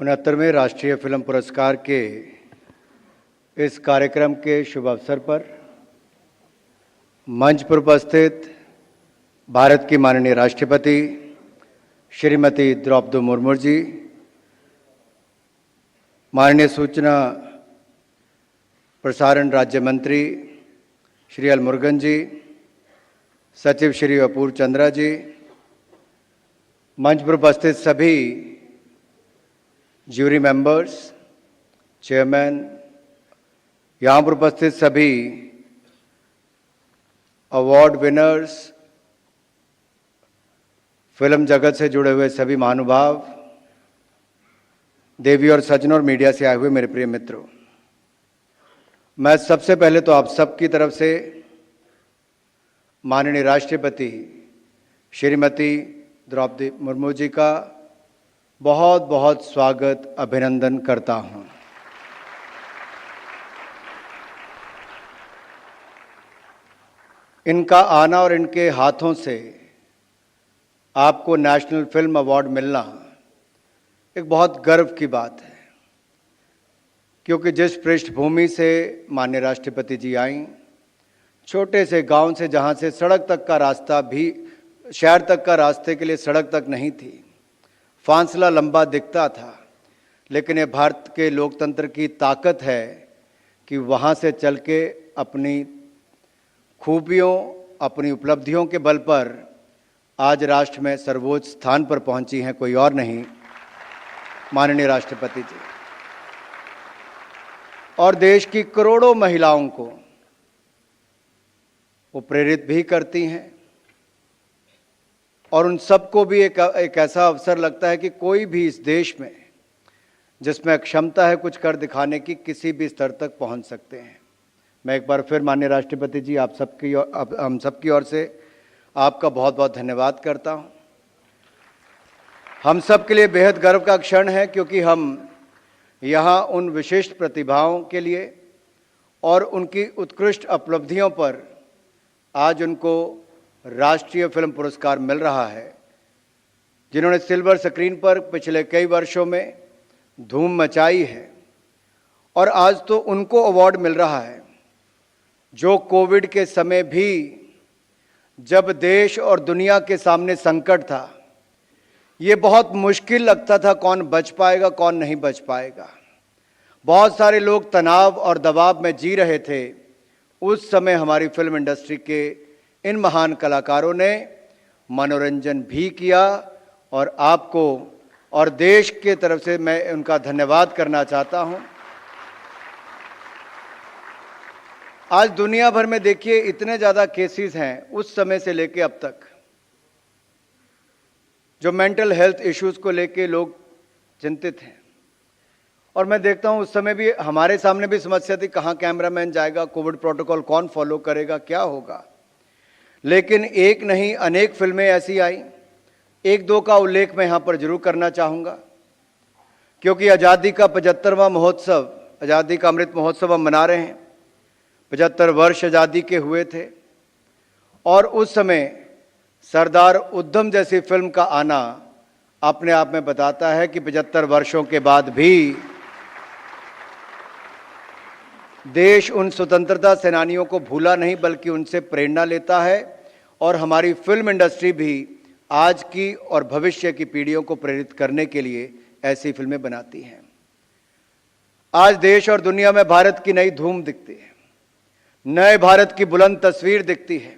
69वें राष्ट्रीय फिल्म पुरस्कार के इस कार्यक्रम के शुभ अवसर पर मंच पर उपस्थित भारत की माननीय राष्ट्रपति श्रीमती द्रौपदी मुर्मू जी, माननीय सूचना प्रसारण राज्य मंत्री श्री एल मुरुगन जी, सचिव श्री अपूर्व चंद्रा जी, मंच पर उपस्थित सभी ज्यूरी मेंबर्स, चेयरमैन, यहाँ पर उपस्थित सभी अवार्ड विनर्स, फिल्म जगत से जुड़े हुए सभी महानुभाव, देवी और सज्जनों और मीडिया से आए हुए मेरे प्रिय मित्रों, मैं सबसे पहले तो आप सबकी तरफ से माननीय राष्ट्रपति श्रीमती द्रौपदी मुर्मू जी का बहुत बहुत स्वागत अभिनंदन करता हूं। इनका आना और इनके हाथों से आपको नेशनल फिल्म अवार्ड मिलना एक बहुत गर्व की बात है, क्योंकि जिस पृष्ठभूमि से माननीय राष्ट्रपति जी आई, छोटे से गांव से जहां से सड़क तक का रास्ता भी, शहर तक का रास्ते के लिए सड़क तक नहीं थी, फासला लंबा दिखता था, लेकिन ये भारत के लोकतंत्र की ताकत है कि वहाँ से चल के अपनी खूबियों, अपनी उपलब्धियों के बल पर आज राष्ट्र में सर्वोच्च स्थान पर पहुंची हैं, कोई और नहीं, माननीय राष्ट्रपति जी। और देश की करोड़ों महिलाओं को वो प्रेरित भी करती हैं, और उन सबको भी एक ऐसा अवसर लगता है कि कोई भी इस देश में जिसमें क्षमता है कुछ कर दिखाने की, किसी भी स्तर तक पहुंच सकते हैं। मैं एक बार फिर माननीय राष्ट्रपति जी हम सबकी ओर से आपका बहुत बहुत धन्यवाद करता हूं। हम सब के लिए बेहद गर्व का क्षण है, क्योंकि हम यहाँ उन विशिष्ट प्रतिभाओं के लिए और उनकी उत्कृष्ट उपलब्धियों पर आज उनको राष्ट्रीय फिल्म पुरस्कार मिल रहा है, जिन्होंने सिल्वर स्क्रीन पर पिछले कई वर्षों में धूम मचाई है। और आज तो उनको अवार्ड मिल रहा है जो कोविड के समय भी, जब देश और दुनिया के सामने संकट था, ये बहुत मुश्किल लगता था कौन बच पाएगा कौन नहीं बच पाएगा, बहुत सारे लोग तनाव और दबाव में जी रहे थे। उस समय हमारी फिल्म इंडस्ट्री के इन महान कलाकारों ने मनोरंजन भी किया, और आपको और देश के तरफ से मैं उनका धन्यवाद करना चाहता हूं। आज दुनिया भर में देखिए इतने ज़्यादा केसेस हैं उस समय से लेके अब तक, जो मेंटल हेल्थ इश्यूज को लेके लोग चिंतित हैं। और मैं देखता हूं उस समय भी हमारे सामने भी समस्या थी, कहाँ कैमरामैन जाएगा, कोविड प्रोटोकॉल कौन फॉलो करेगा, क्या होगा। लेकिन एक नहीं अनेक फिल्में ऐसी आई, एक दो का उल्लेख मैं यहाँ पर जरूर करना चाहूँगा, क्योंकि आज़ादी का 75वां महोत्सव, आज़ादी का अमृत महोत्सव हम मना रहे हैं। 75 वर्ष आज़ादी के हुए थे, और उस समय सरदार उधम जैसी फिल्म का आना अपने आप में बताता है कि 75 वर्षों के बाद भी देश उन स्वतंत्रता सेनानियों को भूला नहीं, बल्कि उनसे प्रेरणा लेता है। और हमारी फिल्म इंडस्ट्री भी आज की और भविष्य की पीढ़ियों को प्रेरित करने के लिए ऐसी फिल्में बनाती हैं। आज देश और दुनिया में भारत की नई धूम दिखती है, नए भारत की बुलंद तस्वीर दिखती है।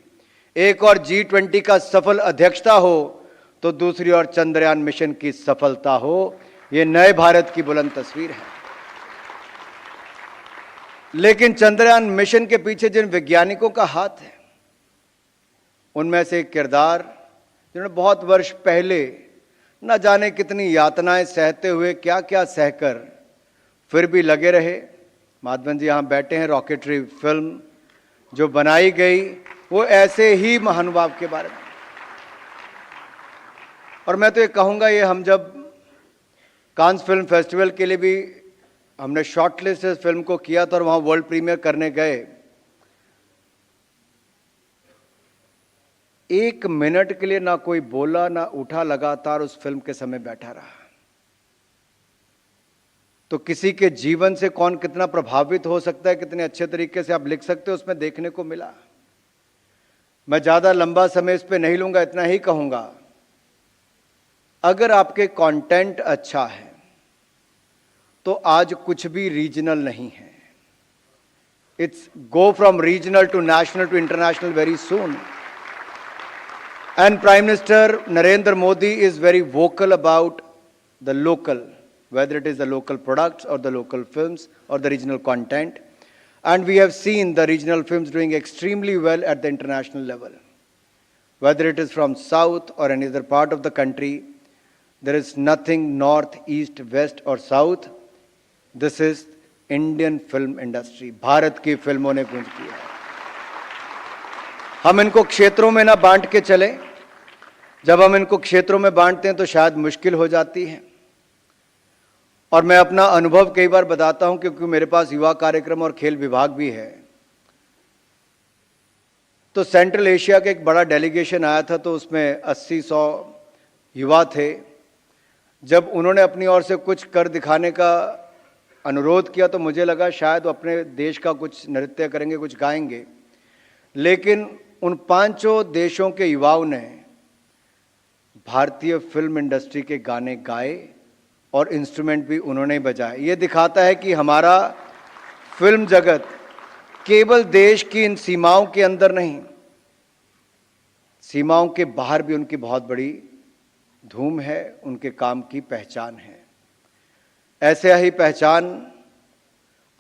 एक और G20 का सफल अध्यक्षता हो तो दूसरी ओर चंद्रयान मिशन की सफलता हो, ये नए भारत की बुलंद तस्वीर है। लेकिन चंद्रयान मिशन के पीछे जिन वैज्ञानिकों का हाथ है, उनमें से एक किरदार जिन्होंने बहुत वर्ष पहले न जाने कितनी यातनाएं सहते हुए, क्या क्या सहकर फिर भी लगे रहे। माधवन जी यहाँ बैठे हैं, रॉकेटरी फिल्म जो बनाई गई वो ऐसे ही महानुभाव के बारे में। और मैं तो ये कहूँगा, ये हम जब कांस फिल्म फेस्टिवल के लिए भी हमने शॉर्टलिस्ट इस फिल्म को किया था और वहाँ वर्ल्ड प्रीमियर करने गए, 1 मिनट के लिए ना कोई बोला ना उठा, लगातार उस फिल्म के समय बैठा रहा। तो किसी के जीवन से कौन कितना प्रभावित हो सकता है, कितने अच्छे तरीके से आप लिख सकते हो, उसमें देखने को मिला। मैं ज़्यादा लंबा समय इस पे नहीं लूँगा, इतना ही कहूँगा, अगर आपके कंटेंट अच्छा है तो आज कुछ भी रीजनल नहीं है। It's go from regional to national to international very soon. And Prime Minister Narendra Modi is very vocal about the local, whether it is the local products or the local films or the regional content. And we have seen the regional films doing extremely well at the international level. Whether it is from South or any other part of the country, there is nothing North, East, West or South. This is Indian film industry. Bharat की फिल्मों ने गूंज की है। हम इनको क्षेत्रों में ना बांट के चले। जब हम इनको क्षेत्रों में बांटते हैं तो शायद मुश्किल हो जाती है। और मैं अपना अनुभव कई बार बताता हूं, क्योंकि मेरे पास युवा कार्यक्रम और खेल विभाग भी है। तो सेंट्रल एशिया का एक बड़ा डेलीगेशन आया था, तो उसमें 80-100 युवा थे। जब उन्होंने अपनी ओर से कुछ कर दिखाने का अनुरोध किया तो मुझे लगा शायद वो अपने देश का कुछ नृत्य करेंगे, कुछ गाएंगे। लेकिन उन 5 देशों के युवाओं ने भारतीय फिल्म इंडस्ट्री के गाने गाए और इंस्ट्रूमेंट भी उन्होंने बजाए। ये दिखाता है कि हमारा फिल्म जगत केवल देश की इन सीमाओं के अंदर नहीं, सीमाओं के बाहर भी उनकी बहुत बड़ी धूम है, उनके काम की पहचान है। ऐसे ही पहचान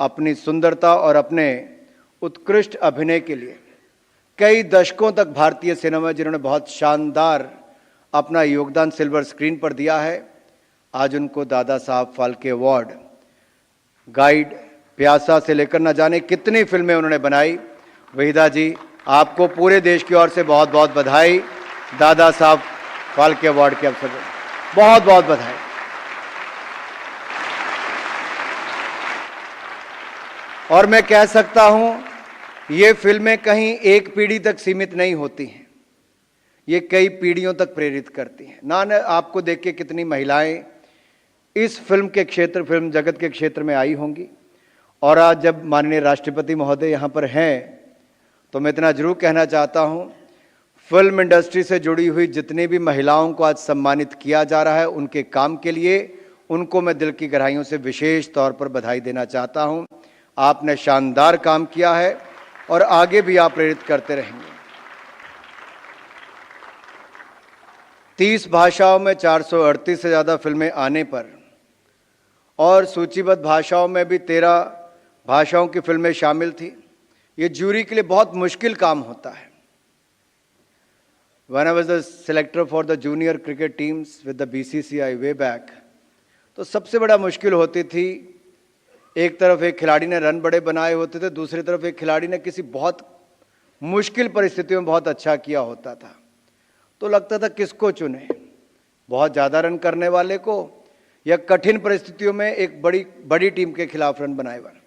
अपनी सुंदरता और अपने उत्कृष्ट अभिनय के लिए कई दशकों तक भारतीय सिनेमा, जिन्होंने बहुत शानदार अपना योगदान सिल्वर स्क्रीन पर दिया है, आज उनको दादा साहब फाल्के अवार्ड, गाइड, प्यासा से लेकर न जाने कितनी फिल्में उन्होंने बनाई। वहीदा जी, आपको पूरे देश की ओर से बहुत बहुत बधाई। दादा साहब फाल्के अवार्ड के अवसर पर बहुत बहुत बधाई। और मैं कह सकता हूं, ये फिल्में कहीं एक पीढ़ी तक सीमित नहीं होती हैं, ये कई पीढ़ियों तक प्रेरित करती हैं। ना आपको देख के कितनी महिलाएं इस फिल्म के क्षेत्र, फिल्म जगत के क्षेत्र में आई होंगी। और आज जब माननीय राष्ट्रपति महोदय यहाँ पर हैं, तो मैं इतना जरूर कहना चाहता हूँ, फिल्म इंडस्ट्री से जुड़ी हुई जितनी भी महिलाओं को आज सम्मानित किया जा रहा है, उनके काम के लिए उनको मैं दिल की गहराइयों से विशेष तौर पर बधाई देना चाहता हूँ। आपने शानदार काम किया है और आगे भी आप प्रेरित करते रहेंगे। 30 भाषाओं में 438 से ज़्यादा फिल्में आने पर और सूचीबद्ध भाषाओं में भी 13 भाषाओं की फिल्में शामिल थी। ये जूरी के लिए बहुत मुश्किल काम होता है। When I was the selector for the junior cricket teams with the BCCI way back, तो सबसे बड़ा मुश्किल होती थी, एक तरफ एक खिलाड़ी ने रन बड़े बनाए होते थे, दूसरी तरफ एक खिलाड़ी ने किसी बहुत मुश्किल परिस्थितियों में बहुत अच्छा किया होता था। तो लगता था किसको चुने, बहुत ज़्यादा रन करने वाले को या कठिन परिस्थितियों में एक बड़ी टीम के खिलाफ रन बनाए वाले।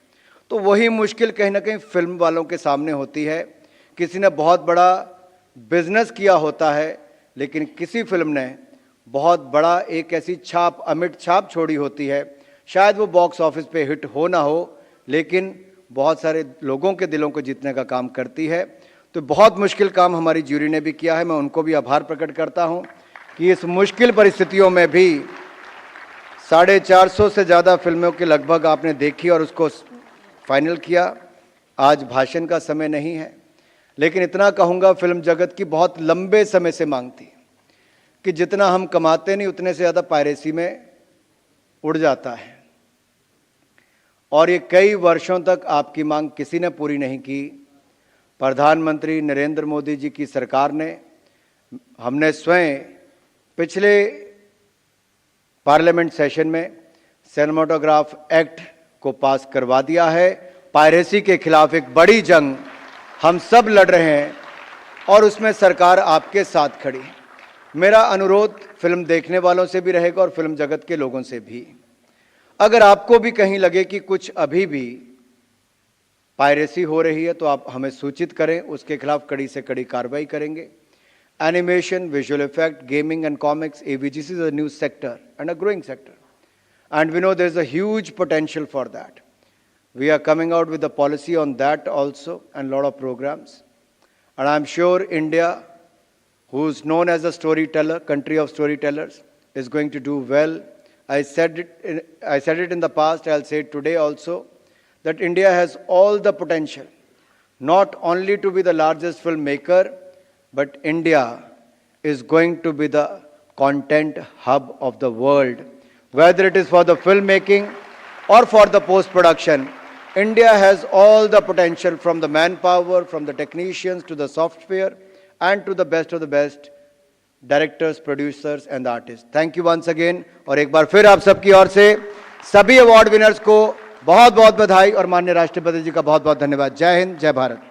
तो वही मुश्किल कहीं ना कहीं फिल्म वालों के सामने होती है। किसी ने बहुत बड़ा बिजनेस किया होता है, लेकिन किसी फिल्म ने बहुत बड़ा एक ऐसी छाप, अमिट छाप छोड़ी होती है। शायद वो बॉक्स ऑफिस पे हिट हो ना हो, लेकिन बहुत सारे लोगों के दिलों को जीतने का काम करती है। तो बहुत मुश्किल काम हमारी ज्यूरी ने भी किया है। मैं उनको भी आभार प्रकट करता हूं कि इस मुश्किल परिस्थितियों में भी 450 से ज़्यादा फिल्मों के लगभग आपने देखी और उसको फाइनल किया। आज भाषण का समय नहीं है, लेकिन इतना कहूँगा, फिल्म जगत की बहुत लंबे समय से मांग थी कि जितना हम कमाते नहीं उतने से ज़्यादा पायरेसी में उड़ जाता है। और ये कई वर्षों तक आपकी मांग किसी ने पूरी नहीं की। प्रधानमंत्री नरेंद्र मोदी जी की सरकार ने, हमने स्वयं पिछले पार्लियामेंट सेशन में सिनेमाटोग्राफ एक्ट को पास करवा दिया है। पायरेसी के खिलाफ एक बड़ी जंग हम सब लड़ रहे हैं और उसमें सरकार आपके साथ खड़ी है। मेरा अनुरोध फिल्म देखने वालों से भी रहेगा और फिल्म जगत के लोगों से भी, अगर आपको भी कहीं लगे कि कुछ अभी भी पायरेसी हो रही है तो आप हमें सूचित करें, उसके खिलाफ कड़ी से कड़ी कार्रवाई करेंगे। Animation, visual effect, gaming and comics, AVGC is a new sector and a growing sector. And we know there's a huge potential for that. We are coming out with a policy on that also and a lot of programs. And I'm sure India, who's known as a storyteller, country of storytellers, is going to do well. I said it in the past, I'll say it today also, that India has all the potential, not only to be the largest filmmaker, but India is going to be the content hub of the world. Whether it is for the filmmaking or for the post-production, India has all the potential, from the manpower, from the technicians to the software, and to the best of the best directors, producers and artists. Thank you once again. और एक बार फिर आप सबकी ओर से सभी award winners को बहुत बहुत बधाई और माननीय राष्ट्रपति जी का बहुत बहुत धन्यवाद। जय हिंद, जय भारत।